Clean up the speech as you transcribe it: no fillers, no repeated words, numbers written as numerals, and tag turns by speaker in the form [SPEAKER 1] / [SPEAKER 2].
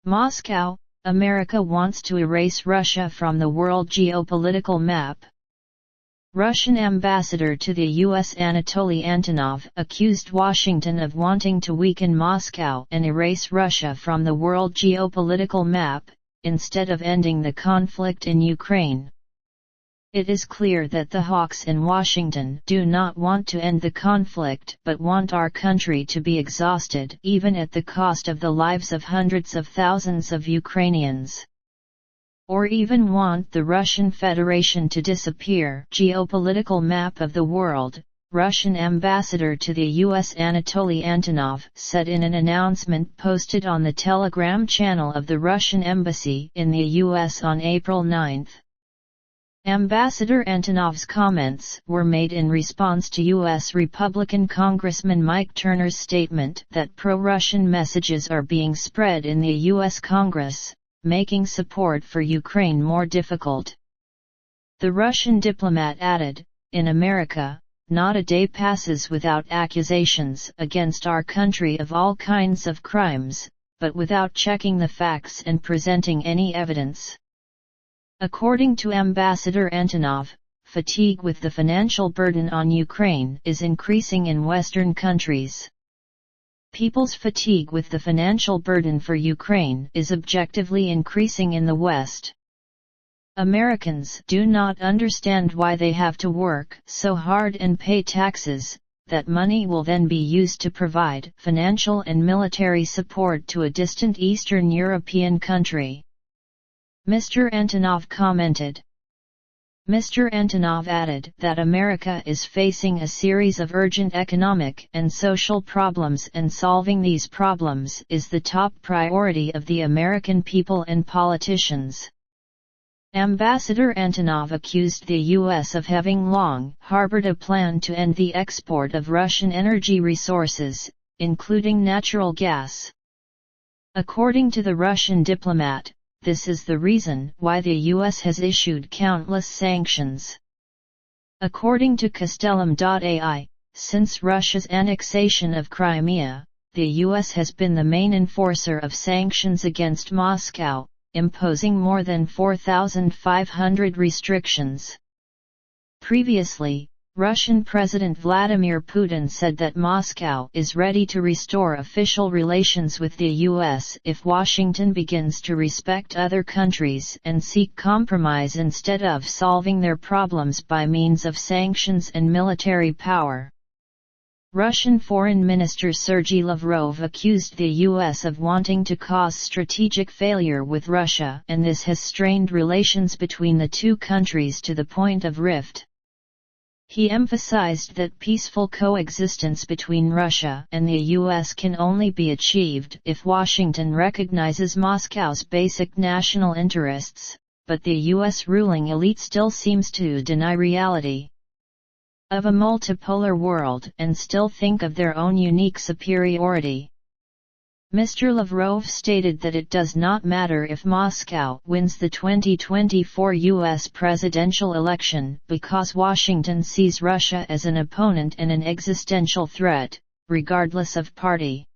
[SPEAKER 1] Moscow, America wants to erase Russia from the world geopolitical map. Russian ambassador to the US Anatoly Antonov accused Washington of wanting to weaken Moscow and erase Russia from the world geopolitical map, instead of ending the conflict in Ukraine. It is clear that the hawks in Washington do not want to end the conflict but want our country to be exhausted even at the cost of the lives of hundreds of thousands of Ukrainians. Or even want the Russian Federation to disappear. Geopolitical map of the world, Russian ambassador to the US Anatoly Antonov said in an announcement posted on the Telegram channel of the Russian Embassy in the US on April 9. Ambassador Antonov's comments were made in response to U.S. Republican Congressman Mike Turner's statement that pro-Russian messages are being spread in the U.S. Congress, making support for Ukraine more difficult. The Russian diplomat added, "In America, not a day passes without accusations against our country of all kinds of crimes, but without checking the facts and presenting any evidence." According to Ambassador Antonov, fatigue with the financial burden on Ukraine is increasing in Western countries. People's fatigue with the financial burden for Ukraine is objectively increasing in the West. Americans do not understand why they have to work so hard and pay taxes, that money will then be used to provide financial and military support to a distant Eastern European country. Mr. Antonov commented. Mr. Antonov added that America is facing a series of urgent economic and social problems, and solving these problems is the top priority of the American people and politicians. Ambassador Antonov accused the U.S. of having long harbored a plan to end the export of Russian energy resources, including natural gas. According to the Russian diplomat, this is the reason why the U.S. has issued countless sanctions. According to Castellum.ai, since Russia's annexation of Crimea, the U.S. has been the main enforcer of sanctions against Moscow, imposing more than 4,500 restrictions. Previously, Russian President Vladimir Putin said that Moscow is ready to restore official relations with the U.S. if Washington begins to respect other countries and seek compromise instead of solving their problems by means of sanctions and military power. Russian Foreign Minister Sergei Lavrov accused the U.S. of wanting to cause strategic failure with Russia, and this has strained relations between the two countries to the point of rift. He emphasized that peaceful coexistence between Russia and the U.S. can only be achieved if Washington recognizes Moscow's basic national interests, but the U.S. ruling elite still seems to deny reality of a multipolar world and still think of their own unique superiority. Mr. Lavrov stated that it does not matter if Moscow wins the 2024 U.S. presidential election because Washington sees Russia as an opponent and an existential threat, regardless of party.